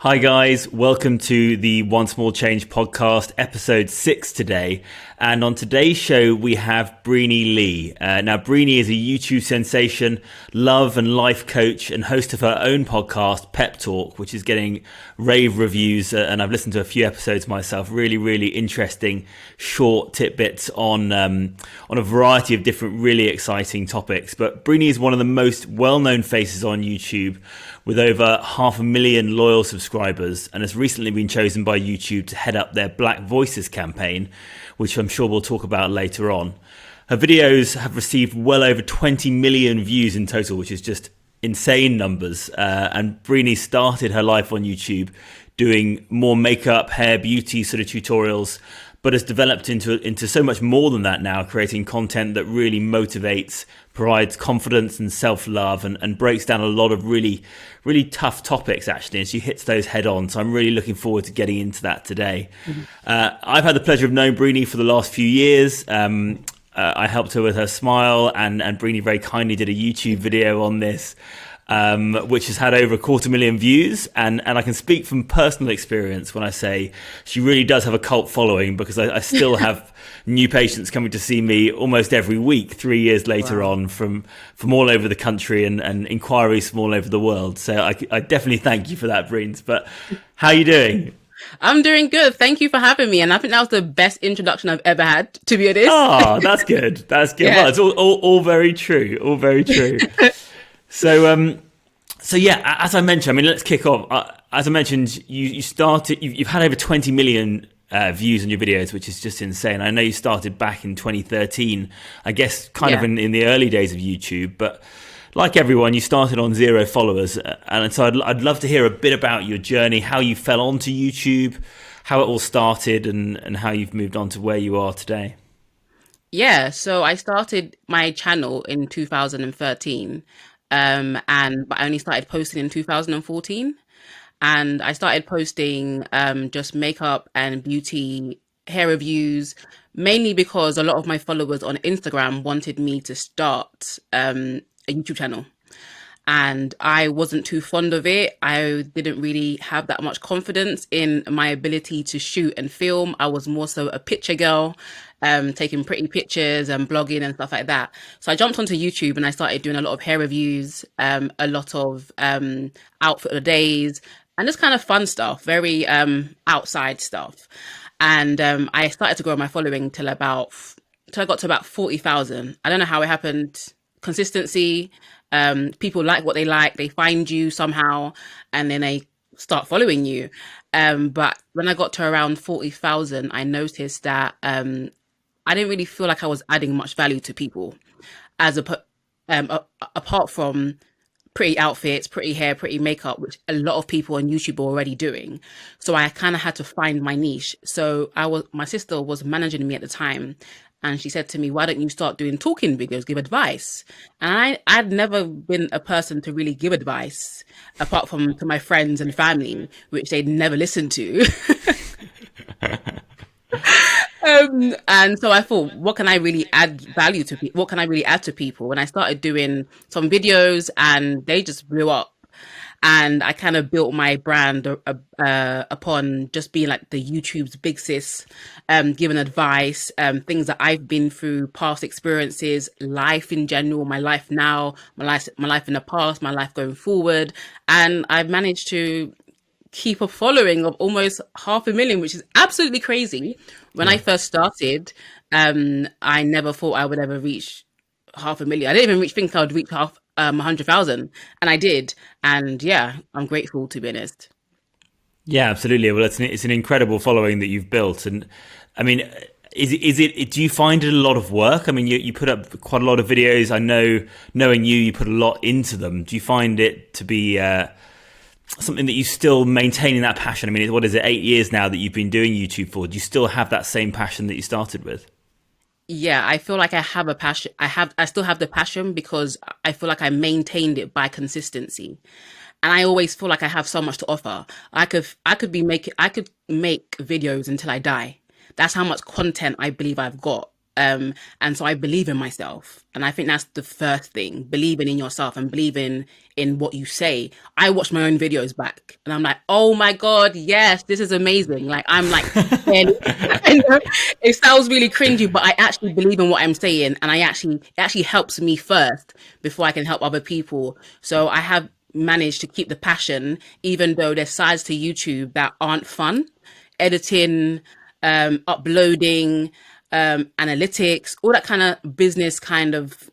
Hi guys, welcome to the One Small Change podcast, episode 6 today. And on today's show, we have Breeny Lee. Now, Breeny is a YouTube sensation, love and life coach, and host of her own podcast, Pepp Talk, which is getting rave reviews. And I've listened to a few episodes myself. Really, really interesting, short tidbits on a variety of different, really exciting topics. But Breeny is one of the most well-known faces on YouTube, with over 500,000 loyal subscribers, and has recently been chosen by YouTube to head up their Black Voices campaign, which I'm sure we'll talk about later on. Her videos have received well over 20 million views in total, which is just insane numbers. And Breeny started her life on YouTube doing more makeup, hair, beauty sort of tutorials, but has developed into so much more than that now, creating content that really motivates, provides confidence and self-love, and breaks down a lot of really, really tough topics, actually, and she hits those head on. So I'm really looking forward to getting into that today. I've had the pleasure of knowing Breeny for the last few years. I helped her with her smile, and Breeny very kindly did a YouTube video on this, which has had over 250,000 views, and I can speak from personal experience when I say she really does have a cult following, because I still have new patients coming to see me almost every week 3 years later. Wow. On from all over the country, and inquiries from all over the world. So I definitely thank you for that, Breens. But how are you doing? I'm doing good. Thank you for having me. And I think that was the best introduction I've ever had, to be honest. Oh, that's good. That's good. Yeah. Well, it's all very true. All very true. So yeah, as I mentioned, I mean, let's kick off. As I mentioned, you've had over 20 million views on your videos, which is just insane. I know you started back in 2013, I guess, kind of in the early days of YouTube, but like everyone, you started on 0 followers. And so I'd love to hear a bit about your journey, how you fell onto YouTube, how it all started, and how you've moved on to where you are today. Yeah, so I started my channel in 2013. But I only started posting in 2014, and I started posting just makeup and beauty hair reviews, mainly because a lot of my followers on Instagram wanted me to start a YouTube channel, and I wasn't too fond of it. I didn't really have that much confidence in my ability to shoot and film. I was more so a picture girl, taking pretty pictures and blogging and stuff like that. So I jumped onto YouTube and I started doing a lot of hair reviews, a lot of outfit of the days, and just kind of fun stuff, very outside stuff. And I started to grow my following till I got to about 40,000. I don't know how it happened. Consistency. People like what they like. They find you somehow, and then they start following you. But when I got to around 40,000, I noticed that I didn't really feel like I was adding much value to people, apart from pretty outfits, pretty hair, pretty makeup, which a lot of people on YouTube are already doing. So I kind of had to find my niche. So my sister was managing me at the time, and she said to me, "Why don't you start doing talking videos, give advice?" And I'd never been a person to really give advice, apart from to my friends and family, which they'd never listened to. And so I thought, what can I really add value to people? What can I really add to people? And I started doing some videos, and they just blew up. And I kind of built my brand upon just being like the YouTube's big sis, giving advice, things that I've been through, past experiences, life in general, my life now, my life in the past, my life going forward. And I've managed to keep a following of almost 500,000, which is absolutely crazy. When I first started, I never thought I would ever reach 500,000. I didn't even think I would reach 100,000, and I did. And yeah, I'm grateful, to be honest. Yeah, absolutely. Well, it's an incredible following that you've built, and I mean, is it? Do you find it a lot of work? I mean, you put up quite a lot of videos. I know, knowing you put a lot into them. Do you find it to be something that you still maintaining that passion? I mean, what is it, 8 years now that you've been doing YouTube for? Do you still have that same passion that you started with? Yeah, I feel like I have a passion. I still have the passion, because I feel like I maintained it by consistency. And I always feel like I have so much to offer. I could make videos until I die. That's how much content I believe I've got. And so I believe in myself. And I think that's the first thing, believing in yourself and believing in what you say. I watch my own videos back and I'm like, oh my God, yes, this is amazing. Like, I'm like, barely, I know it sounds really cringy, but I actually believe in what I'm saying. And it actually helps me first before I can help other people. So I have managed to keep the passion, even though there's sides to YouTube that aren't fun. Editing, uploading, analytics, all that kind of business kind of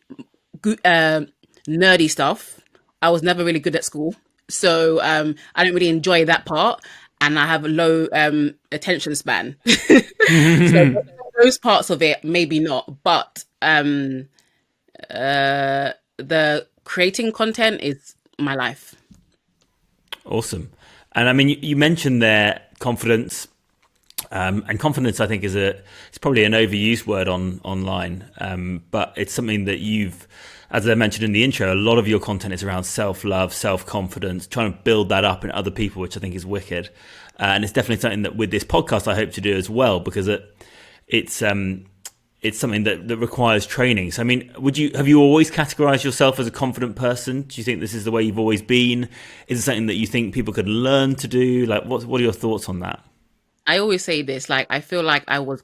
nerdy stuff. I was never really good at school, so I don't really enjoy that part, and I have a low attention span. So those parts of it, maybe not, but the creating content is my life. Awesome. And I mean, you mentioned there confidence. And confidence, I think, it's probably an overused word online, but it's something that you've, as I mentioned in the intro, a lot of your content is around self-love, self-confidence, trying to build that up in other people, which I think is wicked. And it's definitely something that with this podcast I hope to do as well, because it's something that requires training. So, I mean, have you always categorized yourself as a confident person? Do you think this is the way you've always been? Is it something that you think people could learn to do? Like, what are your thoughts on that? I always say this, like, I feel like I was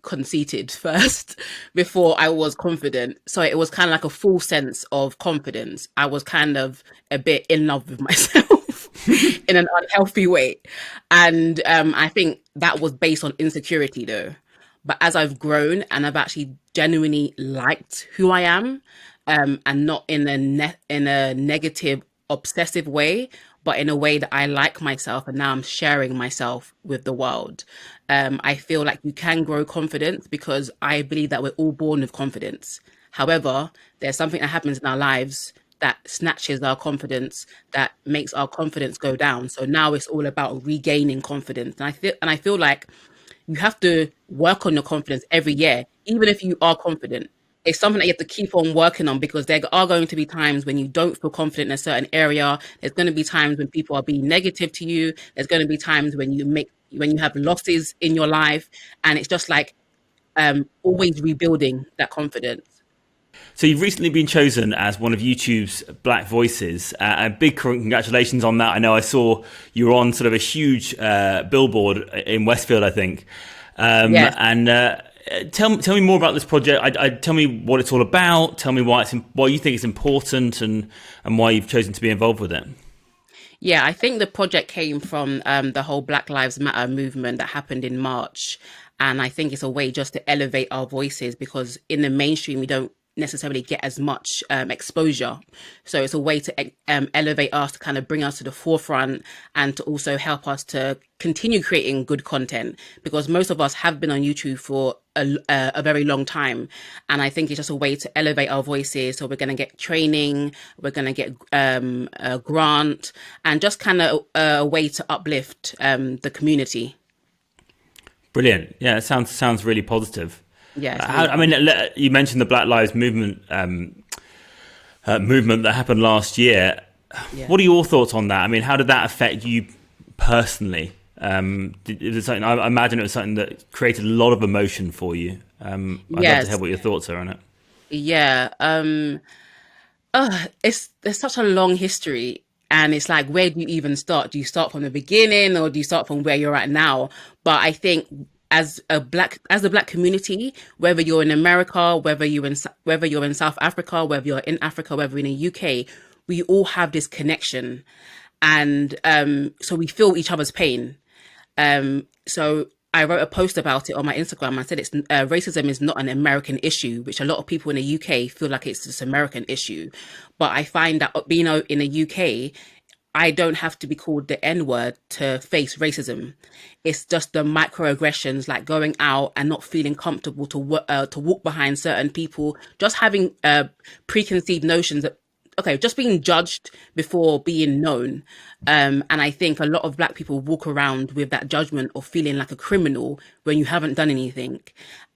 conceited first before I was confident. So it was kind of like a full sense of confidence. I was kind of a bit in love with myself in an unhealthy way. And I think that was based on insecurity though. But as I've grown and I've actually genuinely liked who I am, and not in in a negative, obsessive way, but in a way that I like myself, and now I'm sharing myself with the world. I feel like you can grow confidence because I believe that we're all born with confidence. However, there's something that happens in our lives that snatches our confidence, that makes our confidence go down. So now it's all about regaining confidence. And I feel like you have to work on your confidence every year, even if you are confident. It's something that you have to keep on working on, because there are going to be times when you don't feel confident in a certain area. There's going to be times when people are being negative to you. There's going to be times when you have losses in your life, and it's just like always rebuilding that confidence. So you've recently been chosen as one of YouTube's Black Voices. And big congratulations on that. I know I saw you were on sort of a huge billboard in Westfield, I think. Yes. And tell me more about this project. Tell me what it's all about. Tell me why you think it's important, and why you've chosen to be involved with it. Yeah, I think the project came from the whole Black Lives Matter movement that happened in March. And I think it's a way just to elevate our voices, because in the mainstream, we don't necessarily get as much exposure. So it's a way to elevate us, to kind of bring us to the forefront, and to also help us to continue creating good content, because most of us have been on YouTube for a very long time. And I think it's just a way to elevate our voices. So we're going to get training, we're going to get a grant, and just kind of a way to uplift the community. Brilliant. Yeah, it sounds really positive. Yeah. I mean, you mentioned the Black Lives movement that happened last year. Yeah. What are your thoughts on that? I mean, how did that affect you personally? Is it something, I imagine it was something that created a lot of emotion for you. I'd love to hear what your thoughts are on it. Yeah. There's such a long history. And it's like, where do you even start? Do you start from the beginning, or do you start from where you're at now? But I think as the black community, whether you're in America, whether you're in South Africa, whether you're in Africa, whether you're in the UK, we all have this connection, and so we feel each other's pain. So I wrote a post about it on my Instagram. I said racism is not an American issue, which a lot of people in the UK feel like it's this American issue. But I find that being in the UK, I don't have to be called the N-word to face racism. It's just the microaggressions, like going out and not feeling comfortable to walk behind certain people, just having preconceived notions that, okay, just being judged before being known. And I think a lot of black people walk around with that judgment of feeling like a criminal when you haven't done anything.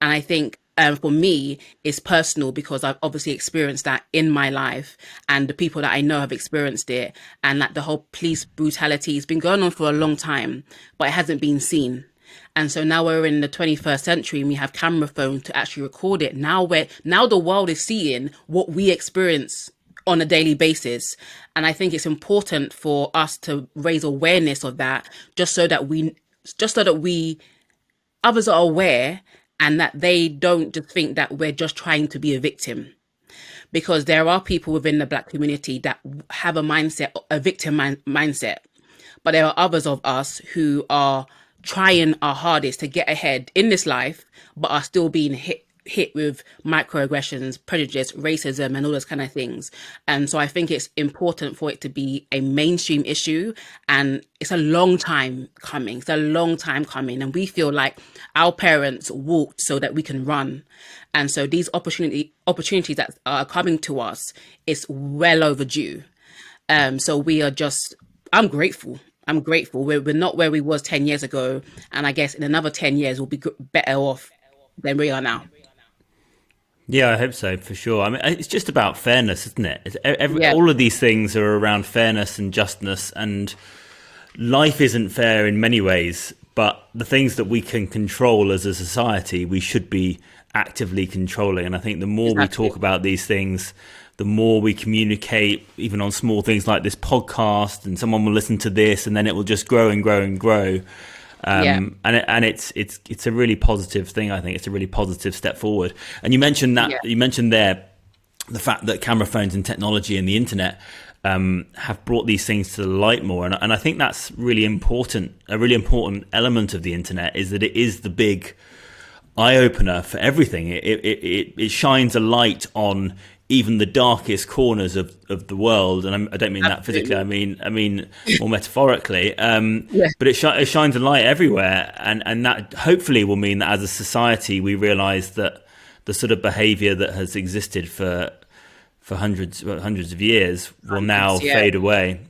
And I think for me, it's personal, because I've obviously experienced that in my life, and the people that I know have experienced it. And that the whole police brutality has been going on for a long time, but it hasn't been seen. And so now we're in the 21st century and we have camera phones to actually record it. Now the world is seeing what we experience on a daily basis. And I think it's important for us to raise awareness of that, just so that we others are aware, and that they don't just think that we're just trying to be a victim, because there are people within the Black community that have a victim mindset, but there are others of us who are trying our hardest to get ahead in this life, but are still being hit with microaggressions, prejudice, racism, and all those kind of things. And so I think it's important for it to be a mainstream issue. And it's a long time coming. It's a long time coming. And we feel like our parents walked so that we can run. And so these opportunities that are coming to us is well overdue. So we are just, I'm grateful. I'm grateful. We're not where we was 10 years ago. And I guess in another 10 years, we'll be better off than we are now. Yeah, I hope so, for sure. I mean, it's just about fairness, isn't it? Yeah. All of these things are around fairness and justness, and life isn't fair in many ways, but the things that we can control as a society, we should be actively controlling. And I think the more we talk about these things, the more we communicate, even on small things like this podcast, and someone will listen to this, and then it will just grow and grow and grow. And it's a really positive thing. I think it's a really positive step forward. And you mentioned there the fact that camera phones and technology and the internet have brought these things to the light more. And I think that's really important. A really important element of the internet is that it is the big eye opener for everything. It shines a light on even the darkest corners of the world, and I don't mean that physically. I mean more metaphorically. But it shines a light everywhere, and that hopefully will mean that as a society we realise that the sort of behaviour that has existed for hundreds of years will now fade away.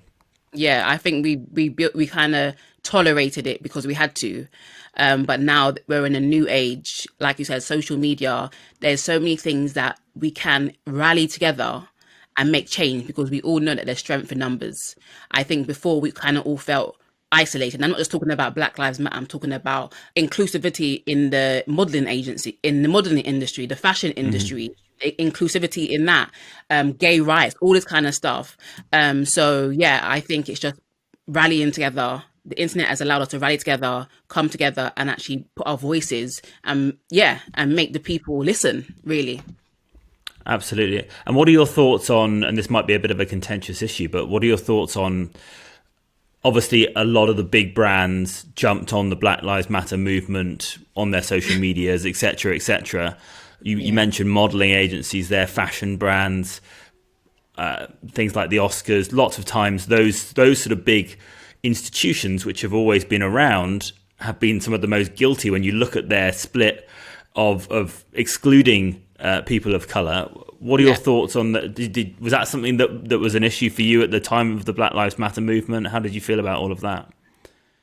Yeah, I think we kind of tolerated it because we had to. But now we're in a new age, like you said, social media. There's so many things that we can rally together and make change, because we all know that there's strength in numbers. I think before we kind of all felt isolated. I'm not just talking about Black Lives Matter. I'm talking about inclusivity in the modeling industry, the fashion industry, inclusivity in that, gay rights, all this kind of stuff. So yeah, I think it's just rallying together. The internet has allowed us to rally together, come together, and actually put our voices, and make the people listen, really. Absolutely. And what are your thoughts on, and this might be a bit of a contentious issue, but what are your thoughts on, obviously a lot of the big brands jumped on the Black Lives Matter movement on their social medias, etc., etc. You mentioned modeling agencies, their fashion brands, things like the Oscars. Lots of times those sort of big institutions which have always been around have been some of the most guilty when you look at their split of excluding people of colour. What are your thoughts on that? Was that something that was an issue for you at the time of the Black Lives Matter movement? How did you feel about all of that?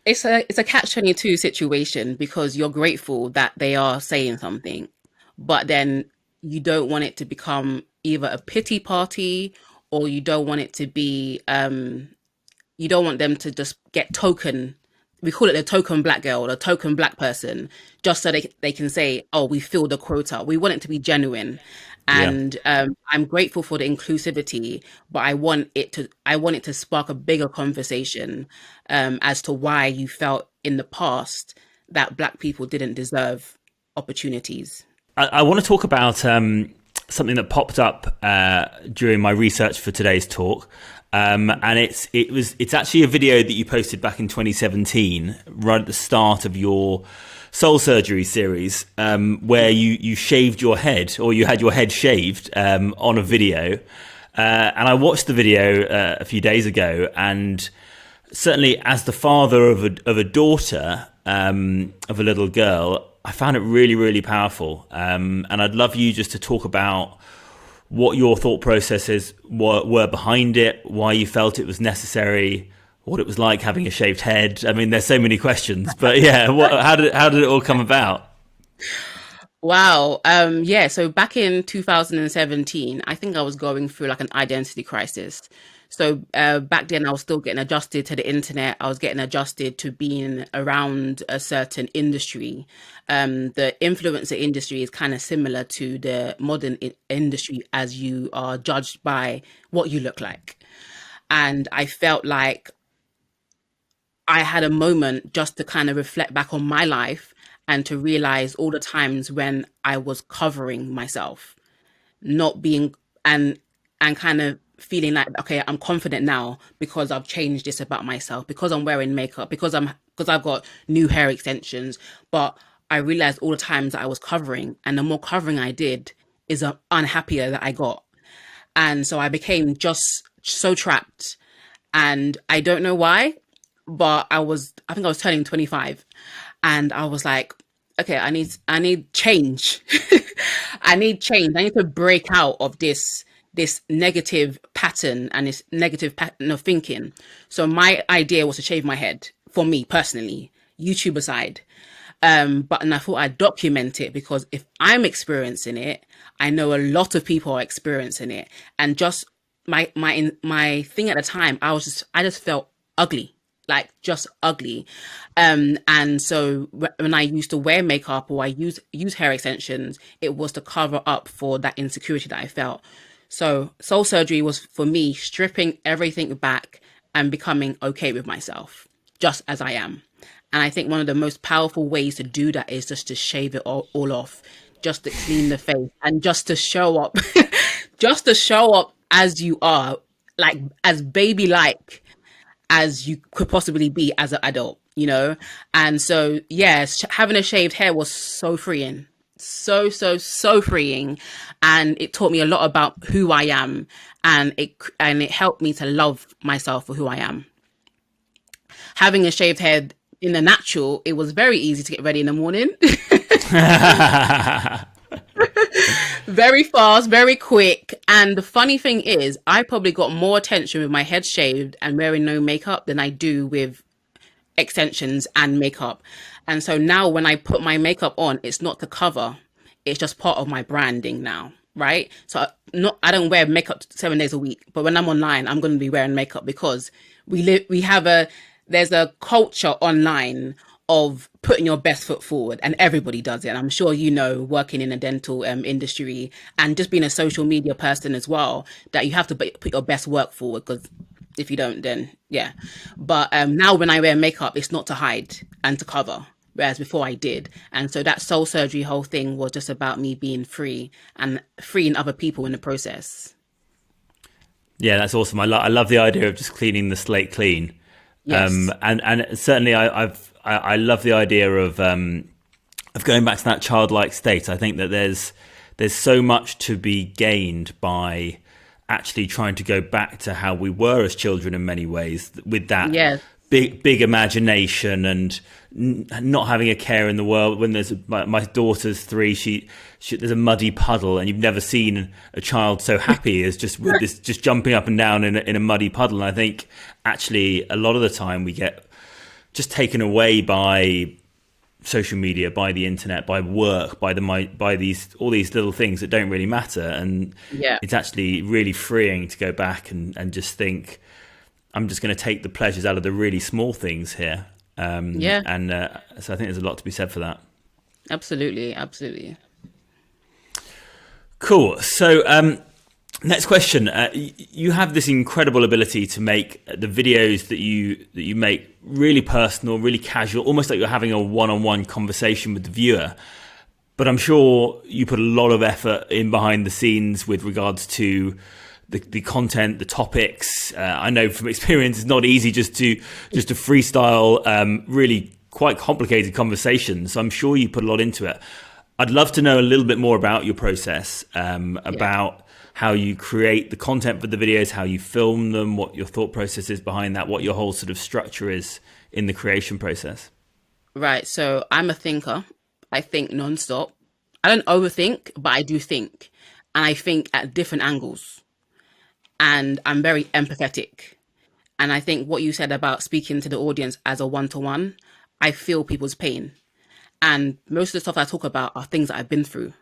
It's a catch-22 situation, because you're grateful that they are saying something, but then you don't want it to become either a pity party, or you don't want it to be you don't want them to just get token. We call it the token black girl, the token black person, just so they can say, oh, we filled the quota. We want it to be genuine. And I'm grateful for the inclusivity, but I want it to spark a bigger conversation as to why you felt in the past that Black people didn't deserve opportunities. I want to talk about something that popped up during my research for today's talk. And it's actually a video that you posted back in 2017, right at the start of your soul surgery series, where you shaved your head, or you had your head shaved on a video. And I watched the video a few days ago, and certainly as the father of a daughter, of a little girl, I found it really, really powerful. And I'd love you just to talk about what your thought processes were behind it, why you felt it was necessary, what it was like having a shaved head. I mean, there's so many questions, but yeah, how did it all come about? Wow. So back in 2017, I think I was going through like an identity crisis. So back then, I was still getting adjusted to the internet. I was getting adjusted to being around a certain industry. The influencer industry is kind of similar to the modern industry, as you are judged by what you look like. And I felt like I had a moment just to kind of reflect back on my life and to realize all the times when I was covering myself, not being and and kind of feeling like, okay, I'm confident now because I've changed this about myself, because I'm wearing makeup, because I've got new hair extensions. But I realized all the times that I was covering, and the more covering I did, is unhappier that I got. And so I became just so trapped, and I don't know why, but I think I was turning 25, and I was like, okay, I need change. I need change. I need to break out of this negative pattern and this negative pattern of thinking. So my idea was to shave my head, for me personally, YouTube aside. But and I thought I'd document it, because if I'm experiencing it, I know a lot of people are experiencing it. And just my thing at the time, I just felt ugly, like just ugly. And so when I used to wear makeup, or I use hair extensions, it was to cover up for that insecurity that I felt. So soul surgery was for me stripping everything back and becoming okay with myself, just as I am. And I think one of the most powerful ways to do that is just to shave it all off, just to clean the face, and just to show up, just to show up as you are, like as baby like as you could possibly be as an adult, you know? And so, yes, having a shaved hair was so freeing. So freeing. And it taught me a lot about who I am. And it helped me to love myself for who I am. Having a shaved head in the natural, it was very easy to get ready in the morning. Very fast, very quick. And the funny thing is, I probably got more attention with my head shaved and wearing no makeup than I do with extensions and makeup. And so now when I put my makeup on, it's not to cover, it's just part of my branding now. Right. So I don't wear makeup 7 days a week, but when I'm online, I'm going to be wearing makeup, because there's a culture online of putting your best foot forward, and everybody does it. And I'm sure, working in a dental industry and just being a social media person as well, that you have to put your best work forward, because if you don't, then yeah. But now when I wear makeup, it's not to hide and to cover, whereas before I did. And so that soul surgery whole thing was just about me being free and freeing other people in the process. Yeah, that's awesome. I love the idea of just cleaning the slate clean. Yes. And certainly I love the idea of going back to that childlike state. I think that there's so much to be gained by actually trying to go back to how we were as children in many ways, with that Yes. big imagination and not having a care in the world. When my daughter's 3, she there's a muddy puddle, and you've never seen a child so happy as just with this, just jumping up and down in a muddy puddle. And I think actually a lot of the time we get just taken away by social media, by the internet, by work, by these all these little things that don't really matter. And Yeah. it's actually really freeing to go back and just think, I'm just going to take the pleasures out of the really small things here. Yeah. And so I think there's a lot to be said for that. Absolutely. Absolutely. Cool. So next question. You have this incredible ability to make the videos that you make really personal, really casual, almost like you're having a one-on-one conversation with the viewer. But I'm sure you put a lot of effort in behind the scenes with regards to the content, the topics. I know from experience, it's not easy just to freestyle really quite complicated conversations. So I'm sure you put a lot into it. I'd love to know a little bit more about your process, about how you create the content for the videos, how you film them, what your thought process is behind that, what your whole sort of structure is in the creation process. Right. So I'm a thinker. I think nonstop. I don't overthink, but I do think. And I think at different angles. And I'm very empathetic. And I think what you said about speaking to the audience as a one-to-one, I feel people's pain. And most of the stuff I talk about are things that I've been through.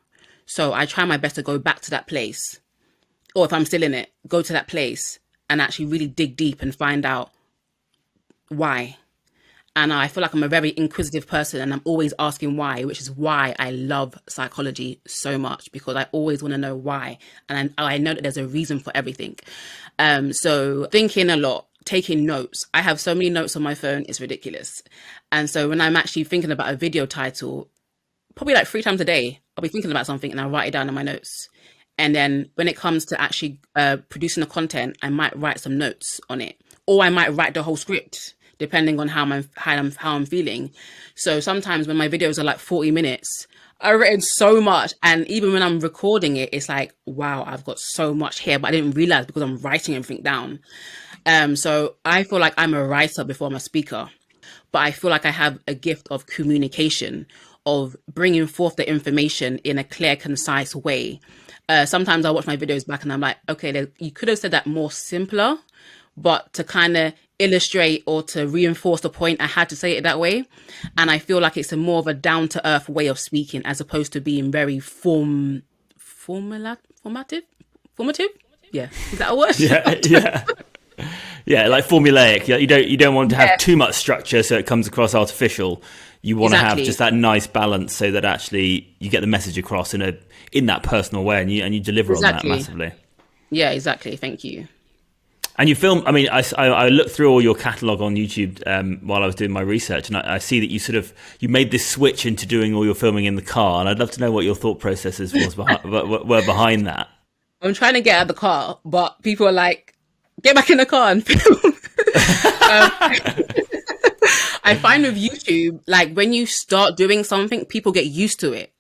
So I try my best to go back to that place. Or if I'm still in it, go to that place and actually really dig deep and find out why. And I feel like I'm a very inquisitive person, and I'm always asking why, which is why I love psychology so much, because I always want to know why. And I know that there's a reason for everything. So thinking a lot, taking notes. I have so many notes on my phone, it's ridiculous. And so when I'm actually thinking about a video title, probably like 3 times a day, I'll be thinking about something and I'll write it down in my notes. And then when it comes to actually producing the content, I might write some notes on it, or I might write the whole script, depending on how I'm feeling. So sometimes when my videos are like 40 minutes, I've written so much. And even when I'm recording it, it's like, wow, I've got so much here, but I didn't realize because I'm writing everything down. So I feel like I'm a writer before I'm a speaker, but I feel like I have a gift of communication, of bringing forth the information in a clear, concise way. Sometimes I watch my videos back and I'm like, okay, you could have said that more simpler, but to kind of illustrate or to reinforce the point, I had to say it that way. And I feel like it's a more of a down to earth way of speaking, as opposed to being very formative. Yeah, is that a word? Yeah, like formulaic. You don't want to have too much structure, so it comes across artificial. You want to have just that nice balance, so that actually you get the message across in that personal way, and you deliver on that massively. Yeah, exactly. Thank you. And you film. I mean, I looked through all your catalog on YouTube while I was doing my research, and I see that you made this switch into doing all your filming in the car. And I'd love to know what your thought processes were behind that. I'm trying to get out of the car, but people are like, "Get back in the car and film." I find with YouTube, like when you start doing something, people get used to it,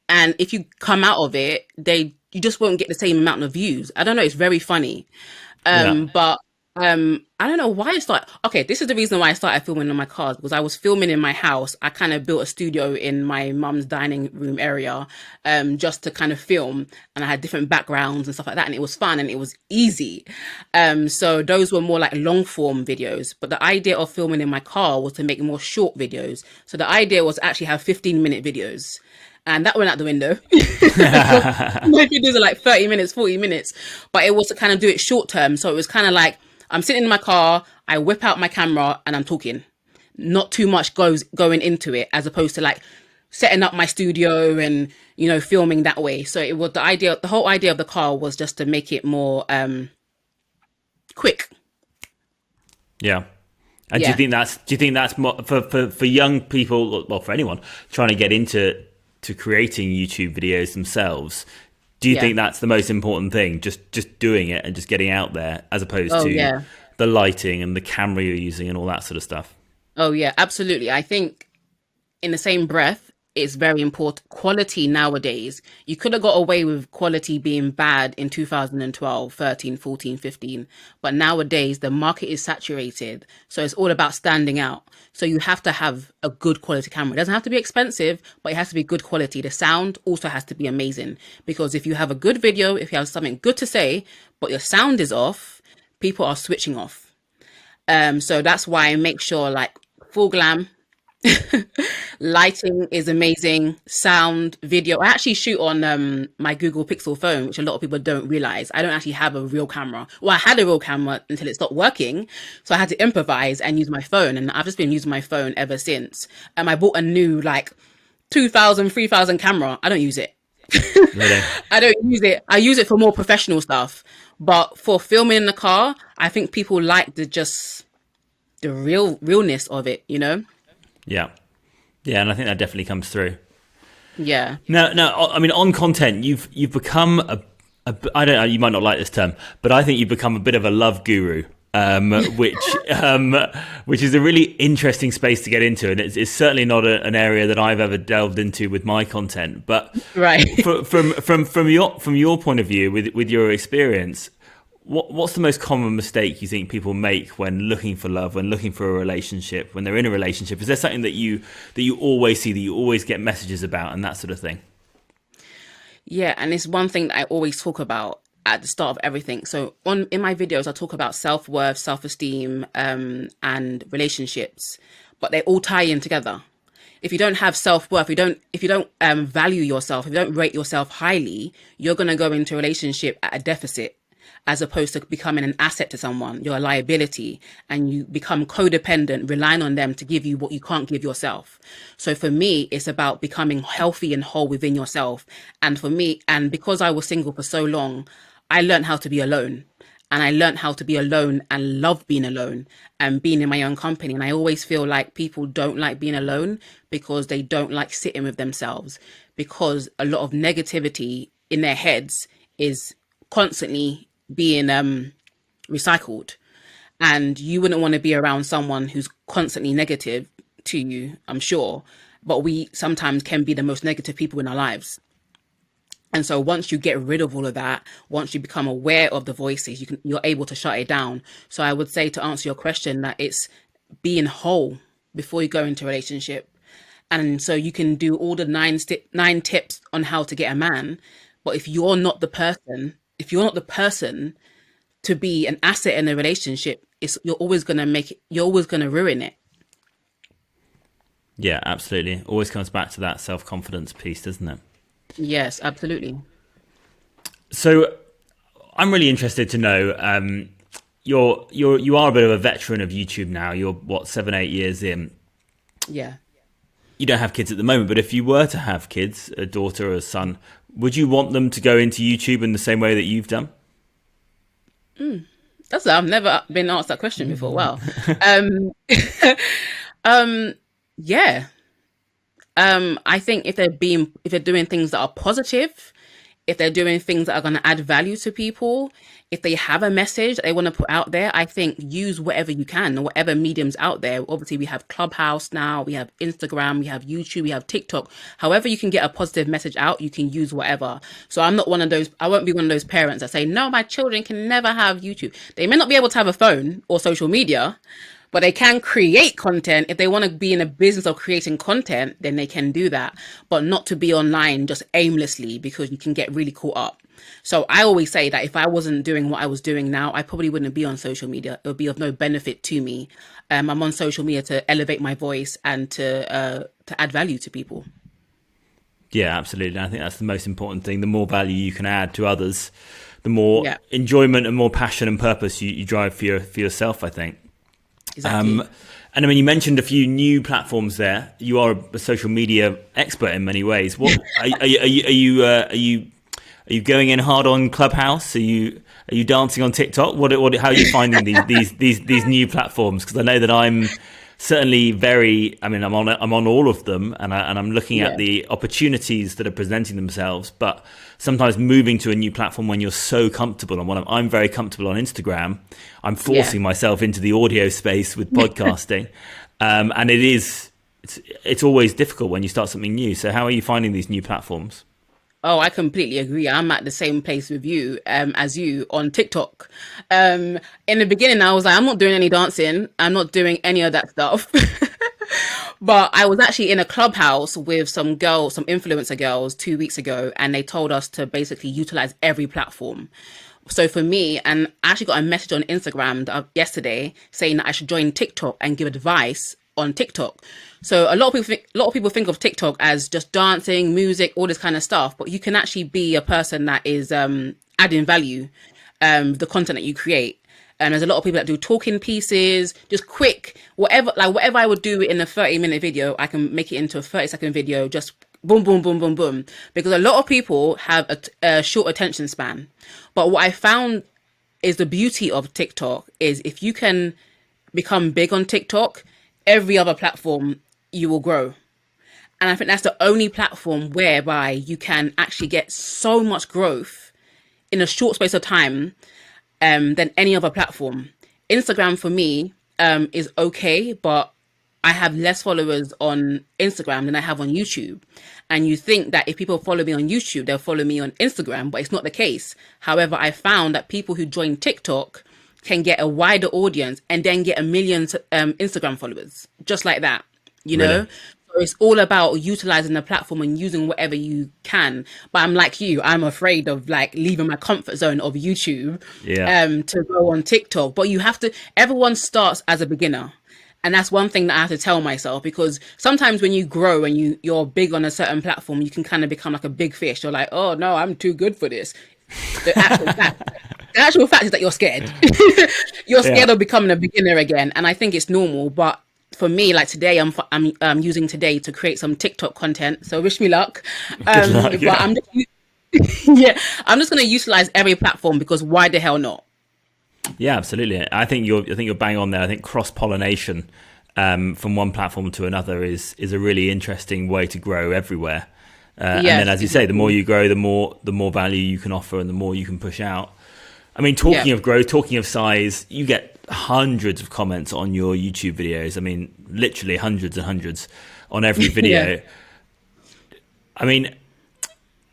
and if you come out of it, you just won't get the same amount of views. I don't know. It's very funny. But I don't know why I started. Okay, this is the reason why I started filming in my cars, because I was filming in my house. I kind of built a studio in my mum's dining room area, just to kind of film, and I had different backgrounds and stuff like that, and it was fun and it was easy. So those were more like long form videos, but the idea of filming in my car was to make more short videos. So the idea was to actually have 15-minute videos. And that went out the window. My videos are like 30 minutes, 40 minutes. But it was to kind of do it short term. So it was kind of like, I'm sitting in my car, I whip out my camera and I'm talking. Not too much going into it, as opposed to like setting up my studio and, filming that way. So it was the whole idea of the car was just to make it more quick. Yeah. And do you think that's more, for young people, well, for anyone trying to get into creating YouTube videos themselves, do you think that's the most important thing, just doing it and just getting out there, as opposed to the lighting and the camera you're using and all that sort of stuff? Oh yeah, absolutely. I think in the same breath, it's very important. Quality nowadays, you could have got away with quality being bad in 2012, 13, 14, 15. But nowadays, the market is saturated. So it's all about standing out. So you have to have a good quality camera. It doesn't have to be expensive, but it has to be good quality. The sound also has to be amazing. Because if you have a good video, if you have something good to say, but your sound is off, people are switching off. So that's why I make sure like full glam, lighting is amazing, sound, video. I actually shoot on my Google Pixel phone, which a lot of people don't realize. I don't actually have a real camera. Well, I had a real camera until it stopped working, so I had to improvise and use my phone, and I've just been using my phone ever since. I bought a new like 2,000, 3,000 camera. I don't use it. Really? I don't use it. I use it for more professional stuff, but for filming in the car, I think people like the realness of it, Yeah, and I think that definitely comes through. Yeah. No. I mean, on content, you've become I don't know. You might not like this term, but I think you've become a bit of a love guru, which is a really interesting space to get into, and it's certainly not an area that I've ever delved into with my content. But right, from your point of view, with your experience, what's the most common mistake you think people make when looking for love, when looking for a relationship, when they're in a relationship? Is there something that you always see, that you always get messages about, and that sort of thing? Yeah, and it's one thing that I always talk about at the start of everything. So in my videos, I talk about self-worth, self-esteem, and relationships, but they all tie in together. If you don't have self-worth, if you don't value yourself, if you don't rate yourself highly, you're going to go into a relationship at a deficit. as opposed to becoming an asset to someone. You're a liability, and you become codependent, relying on them to give you what you can't give yourself. So for me, it's about becoming healthy and whole within yourself. And for me, and because I was single for so long, I learned how to be alone. And I learned how to be alone and love being alone and being in my own company. And I always feel like people don't like being alone because they don't like sitting with themselves, because a lot of negativity in their heads is constantly being recycled. And you wouldn't want to be around someone who's constantly negative to you, I'm sure. But we sometimes can be the most negative people in our lives. And so once you get rid of all of that, once you become aware of the voices, you're able to shut it down. So I would say, to answer your question, that it's being whole before you go into a relationship. And so you can do all the nine tips on how to get a man, but if you're not the person to be an asset in a relationship, you're always going to ruin it. Yeah, absolutely. Always comes back to that self-confidence piece, doesn't it? Yes, absolutely. So I'm really interested to know, you are a bit of a veteran of YouTube now. You're 7-8 years in. Yeah. You don't have kids at the moment, but if you were to have kids, a daughter or a son, would you want them to go into YouTube in the same way that you've done? I've never been asked that question before. Wow. Yeah. I think if they're doing things that are positive, if they're doing things that are going to add value to people, if they have a message that they want to put out there, I think use whatever you can, whatever mediums out there. Obviously, we have Clubhouse now, we have Instagram, we have YouTube, we have TikTok. However you can get a positive message out, you can use whatever. So I won't be one of those parents that say, no, my children can never have YouTube. They may not be able to have a phone or social media, but they can create content. If they want to be in a business of creating content, then they can do that, but not to be online just aimlessly, because you can get really caught up. So I always say that if I wasn't doing what I was doing now, I probably wouldn't be on social media. It would be of no benefit to me. I'm on social media to elevate my voice and to add value to people. Yeah, absolutely. I think that's the most important thing. The more value you can add to others, the more enjoyment and more passion and purpose you drive for yourself, I think. Exactly. And I mean, you mentioned a few new platforms there. You are a social media expert in many ways. What are you going in hard on Clubhouse? Are you dancing on TikTok? How are you finding these new platforms? Because I know that I'm certainly I'm on all of them, and I'm looking at the opportunities that are presenting themselves. But sometimes moving to a new platform when you're so comfortable, and I'm very comfortable on Instagram, I'm forcing myself into the audio space with podcasting, and it's always difficult when you start something new. So how are you finding these new platforms? Oh, I completely agree. I'm at the same place with you as you on TikTok. In the beginning, I was like, I'm not doing any dancing. I'm not doing any of that stuff. But I was actually in a Clubhouse with some influencer girls 2 weeks ago, and they told us to basically utilize every platform. So for me, and I actually got a message on Instagram yesterday saying that I should join TikTok and give advice on TikTok. So a lot of people think of TikTok as just dancing, music, all this kind of stuff, but you can actually be a person that is adding value, the content that you create. And there's a lot of people that do talking pieces, just quick, whatever I would do in a 30-minute video, I can make it into a 30-second video, just boom, boom, boom, boom, boom. Because a lot of people have a short attention span. But what I found is the beauty of TikTok is if you can become big on TikTok, every other platform you will grow. And I think that's the only platform whereby you can actually get so much growth in a short space of time than any other platform. Instagram for me is okay, but I have less followers on Instagram than I have on YouTube. And you think that if people follow me on YouTube, they'll follow me on Instagram, but it's not the case. However, I found that people who join TikTok can get a wider audience and then get 1 million Instagram followers, just like that, you know? So it's all about utilizing the platform and using whatever you can. But I'm like you, I'm afraid of leaving my comfort zone of YouTube to go on TikTok. But everyone starts as a beginner. And that's one thing that I have to tell myself, because sometimes when you grow and you're big on a certain platform, you can kind of become like a big fish. You're like, oh no, I'm too good for this. The actual fact, The actual fact is that you're scared. You're scared of becoming a beginner again, and I think it's normal. But for me, like today, I'm using today to create some TikTok content. So wish me luck. Good luck. But I'm just, yeah, I'm just going to utilize every platform because why the hell not? Yeah, absolutely. I think you're bang on there. I think cross pollination from one platform to another is a really interesting way to grow everywhere. And then, as you say, the more you grow, the more value you can offer, and the more you can push out. I mean, talking of growth, talking of size, you get hundreds of comments on your YouTube videos. I mean, literally hundreds and hundreds on every video. I mean,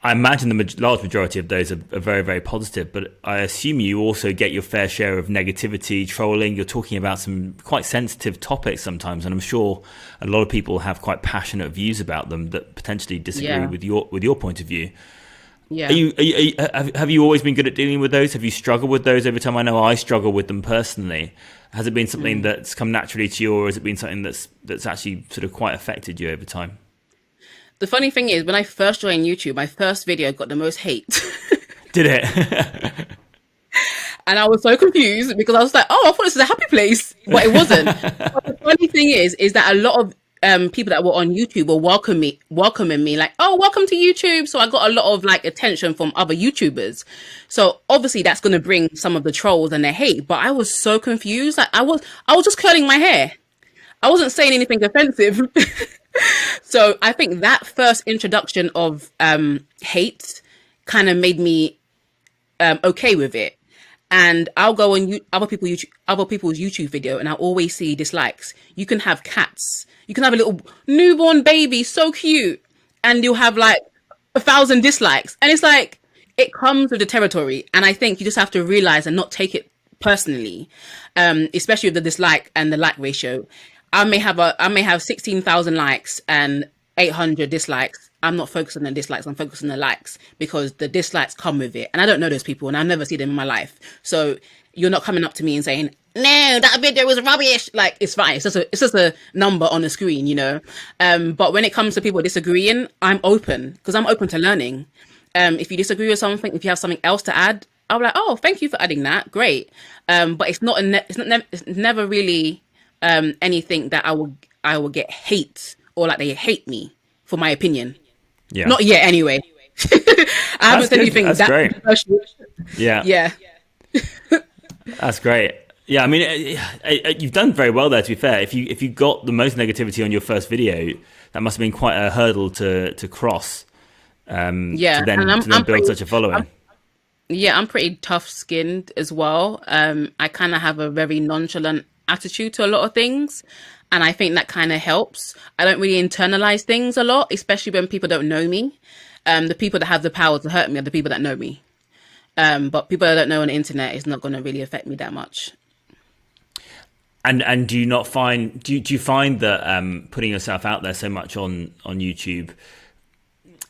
I imagine the large majority of those are very, very positive, but I assume you also get your fair share of negativity, trolling. You're talking about some quite sensitive topics sometimes, and I'm sure a lot of people have quite passionate views about them that potentially disagree with your point of view. Yeah. Have you always been good at dealing with those? Have you struggled with those over time? I know I struggle with them personally. Has it been something that's come naturally to you, or has it been something that's actually sort of quite affected you over time? The funny thing is, when I first joined YouTube, my first video got the most hate. Did it? And I was so confused because I was like, oh, I thought this was a happy place, but it wasn't. But the funny thing is that a lot of people that were on YouTube were welcoming me like, oh, welcome to YouTube. So I got a lot of like attention from other YouTubers. So obviously that's going to bring some of the trolls and the hate, but I was so confused. Like I was just curling my hair. I wasn't saying anything offensive. So I think that first introduction of hate kind of made me okay with it. And I'll go on other people's YouTube video, and I always see dislikes. You can have cats. You can have a little newborn baby, so cute, and you'll have like 1,000 dislikes. And it's like it comes with the territory. And I think you just have to realize and not take it personally, especially with the dislike and the like ratio. I may have 16,000 likes and 800 dislikes. I'm not focused on the dislikes. I'm focused on the likes because the dislikes come with it. And I don't know those people and I've never seen them in my life. So you're not coming up to me and saying, no, that video was rubbish. Like, it's fine. It's just a number on the screen, you know? But when it comes to people disagreeing, I'm open because I'm open to learning. If you disagree with something, if you have something else to add, I'll be like, oh, thank you for adding that. Great. But it's never really anything that I will get hate or like they hate me for my opinion. Yeah. Not yet, anyway. I haven't said anything. That's great. Yeah. Yeah. That's great. Yeah, I mean, you've done very well there. To be fair, if you got the most negativity on your first video, that must have been quite a hurdle to cross. Yeah, to then build such a following. I'm pretty tough-skinned as well. I kind of have a very nonchalant attitude to a lot of things, and I think that kind of helps. I don't really internalize things a lot, especially when people don't know me. The people that have the power to hurt me are the people that know me. But people I don't know on the internet is not going to really affect me that much. And do you not find do you find that putting yourself out there so much on YouTube,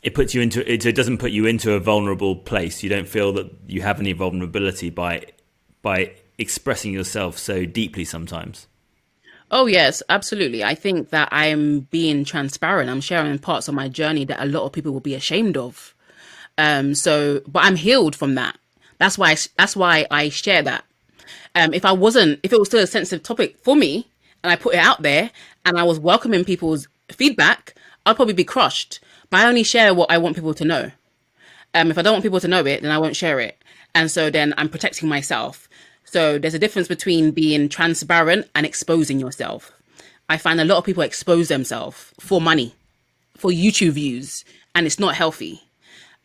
it doesn't put you into a vulnerable place? You don't feel that you have any vulnerability by expressing yourself so deeply sometimes? Oh, yes, absolutely. I think that I'm being transparent. I'm sharing parts of my journey that a lot of people will be ashamed of. But I'm healed from that. That's why I share that. If it was still a sensitive topic for me and I put it out there and I was welcoming people's feedback, I'd probably be crushed. But I only share what I want people to know. If I don't want people to know it, then I won't share it. And so then I'm protecting myself. So there's a difference between being transparent and exposing yourself. I find a lot of people expose themselves for money, for YouTube views, and it's not healthy.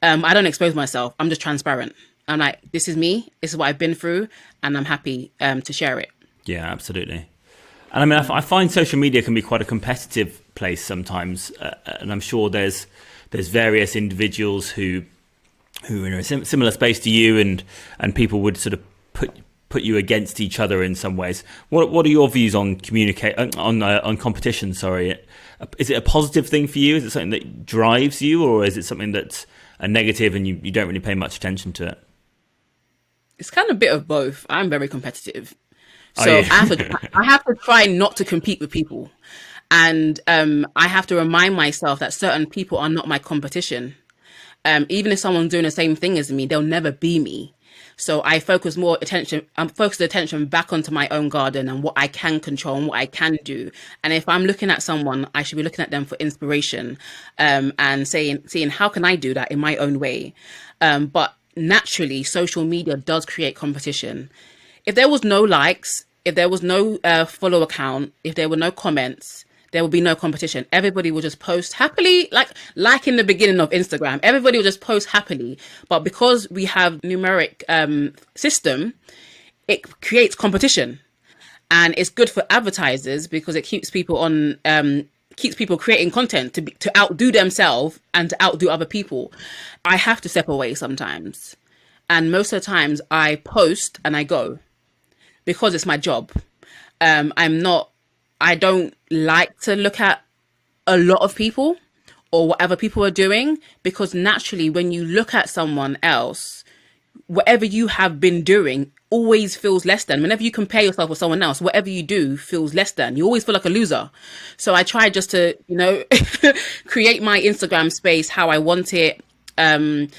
I don't expose myself. I'm just transparent. I'm like, this is me. This is what I've been through, and I'm happy to share it. Yeah, absolutely. And I mean, I find social media can be quite a competitive place sometimes, and I'm sure there's various individuals who are in a similar space to you, and people would sort of put you against each other in some ways. What are your views on on competition? Sorry, is it a positive thing for you? Is it something that drives you, or is it something that's a negative and you don't really pay much attention to it? It's kind of a bit of both. I'm very competitive. So I have to try not to compete with people. And I have to remind myself that certain people are not my competition. Even if someone's doing the same thing as me, they'll never be me. So I focus attention back onto my own garden and what I can control and what I can do. And if I'm looking at someone, I should be looking at them for inspiration, and seeing how can I do that in my own way. But naturally, social media does create competition. If there was no likes, if there was no follow account, if there were no comments, there will be no competition. Everybody will just post happily, like in the beginning of Instagram. Everybody will just post happily. But because we have numeric system, it creates competition, and it's good for advertisers because it keeps people on. Keeps people creating content to outdo themselves and to outdo other people. I have to step away sometimes, and most of the times I post and I go because it's my job. I don't like to look at a lot of people or whatever people are doing, because naturally when you look at someone else, whatever you have been doing always feels less than. Whenever you compare yourself with someone else, whatever you do feels less than. You always feel like a loser. So I try just to, create my Instagram space how I want it, and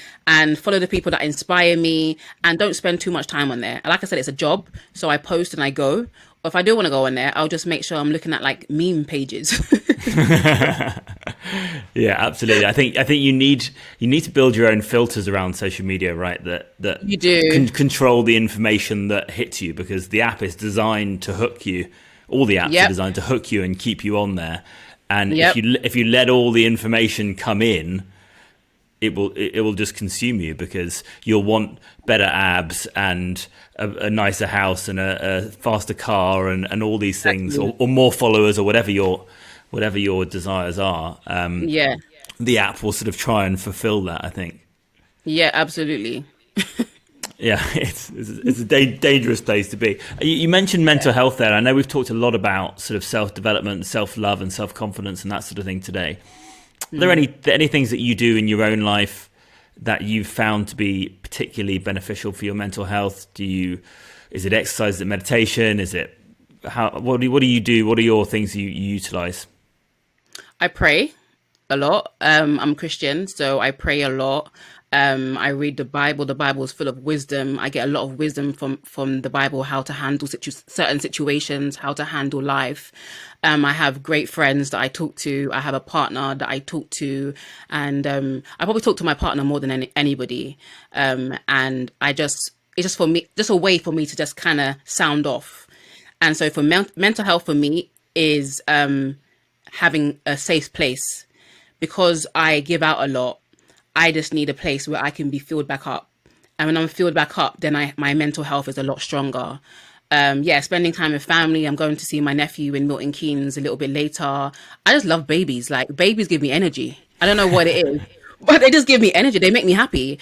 follow the people that inspire me, and don't spend too much time on there. Like I said, it's a job, so I post and I go. Or if I do want to go on there, I'll just make sure I'm looking at like meme pages. Yeah, absolutely. I think you need to build your own filters around social media, right? That You do. can control the information that hits you, because the app is designed to hook you. All the apps are designed to hook you and keep you on there. And if you let all the information come in, it will just consume you, because you'll want better abs and a nicer house and a faster car and all these things, or more followers, or whatever your desires are. The app will sort of try and fulfill that, I think. Yeah, absolutely. Yeah, it's a dangerous place to be. You mentioned mental health there. I know we've talked a lot about sort of self-development, self-love and self-confidence and that sort of thing today. Are there any things that you do in your own life that you've found to be particularly beneficial for your mental health? Is it exercise? Is it meditation? What do you do? What are your things you utilize? I pray a lot. I'm Christian, so I pray a lot. I read the Bible. The Bible is full of wisdom. I get a lot of wisdom from the Bible, how to handle certain situations, how to handle life. I have great friends that I talk to. I have a partner that I talk to, and I probably talk to my partner more than anybody. And it's just for me, just a way for me to just kind of sound off. And so for mental health for me is having a safe place, because I give out a lot. I just need a place where I can be filled back up. And when I'm filled back up, then my mental health is a lot stronger. Spending time with family. I'm going to see my nephew in Milton Keynes a little bit later. I just love babies. Like, babies give me energy. I don't know what it is, but they just give me energy. They make me happy.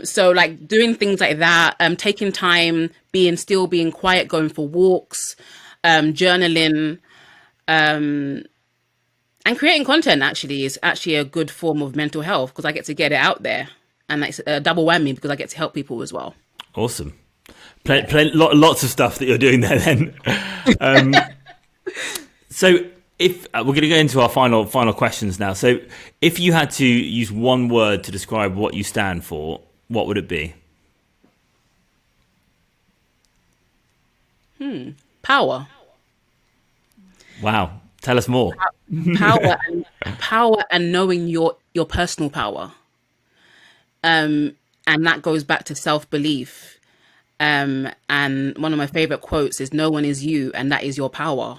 So like doing things like that, taking time, being quiet, going for walks, journaling, and creating content is actually a good form of mental health, because I get to get it out there, and it's a double whammy because I get to help people as well. Awesome. Lots of stuff that you're doing there then. So if we're going to go into our final questions now. So if you had to use one word to describe what you stand for, what would it be? Power. Wow. Tell us more. Power and knowing your personal power. And that goes back to self-belief. And one of my favorite quotes is, "No one is you, and that is your power."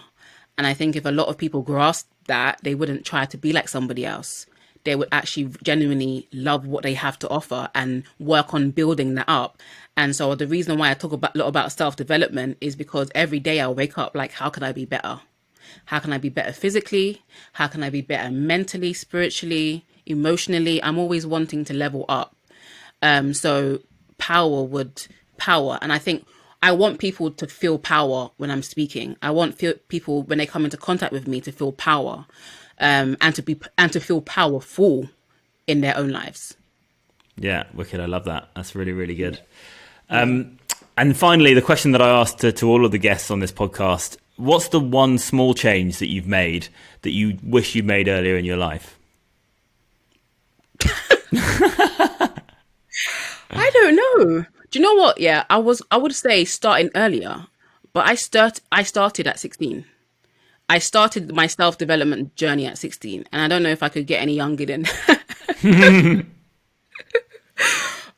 And I think if a lot of people grasp that, they wouldn't try to be like somebody else. They would actually genuinely love what they have to offer and work on building that up. And so the reason why I talk a lot about self-development is because every day I wake up like, how can I be better? How can I be better physically? How can I be better mentally, spiritually, emotionally? I'm always wanting to level up. So power. And I think I want people to feel power when I'm speaking. I want people, when they come into contact with me, to feel power, and to feel powerful in their own lives. Yeah, wicked. I love that. That's really, really good. And finally, the question that I asked to all of the guests on this podcast: what's the one small change that you've made that you wish you made earlier in your life? I don't know. Do you know what? Yeah, I would say starting earlier, but I started at 16. I started my self-development journey at 16, and I don't know if I could get any younger than.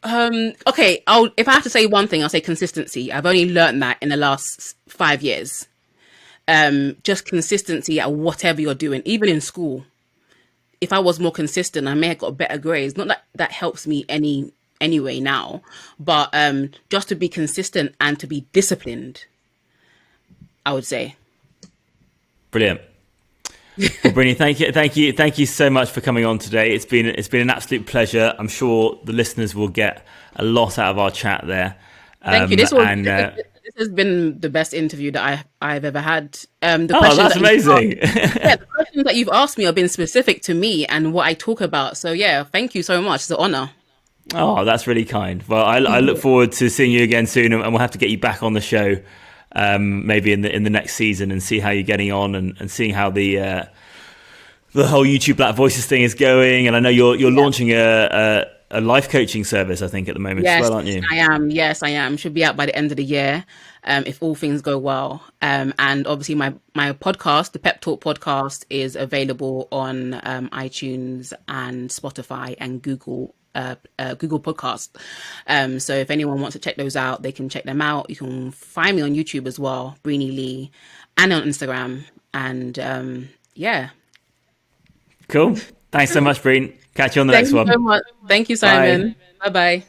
Okay, I'll if I have to say one thing, I'll say consistency. I've only learned that in the last 5 years. Just consistency at whatever you're doing, even in school. If I was more consistent, I may have got better grades. Not that that helps me anyway now, but just to be consistent and to be disciplined, I would say. Brilliant. Well, Breeny, thank you so much for coming on today. It's been an absolute pleasure. I'm sure the listeners will get a lot out of our chat there. Thank you. This has been the best interview that I've ever had. The Oh, questions that's that you've amazing. asked, yeah, the questions that you've asked me have been specific to me and what I talk about. So yeah, thank you so much. It's an honor. Oh, that's really kind. Well, I look forward to seeing you again soon, and we'll have to get you back on the show, maybe in the next season, and see how you're getting on, and seeing how the whole YouTube Black Voices thing is going. And I know you're launching a life coaching service, I think, at the moment as Yes, well, aren't you? I am. Yes, I am. Should be out by the end of the year, if all things go well. And obviously, my podcast, the Pep Talk podcast, is available on iTunes and Spotify and Google Podcast. So if anyone wants to check those out, they can check them out. You can find me on YouTube as well, Breeny Lee, and on Instagram. And yeah. Cool. Thanks so much, Breen. Catch you on the Thank next you one. so much. Thank you, Bye. Simon. Bye bye.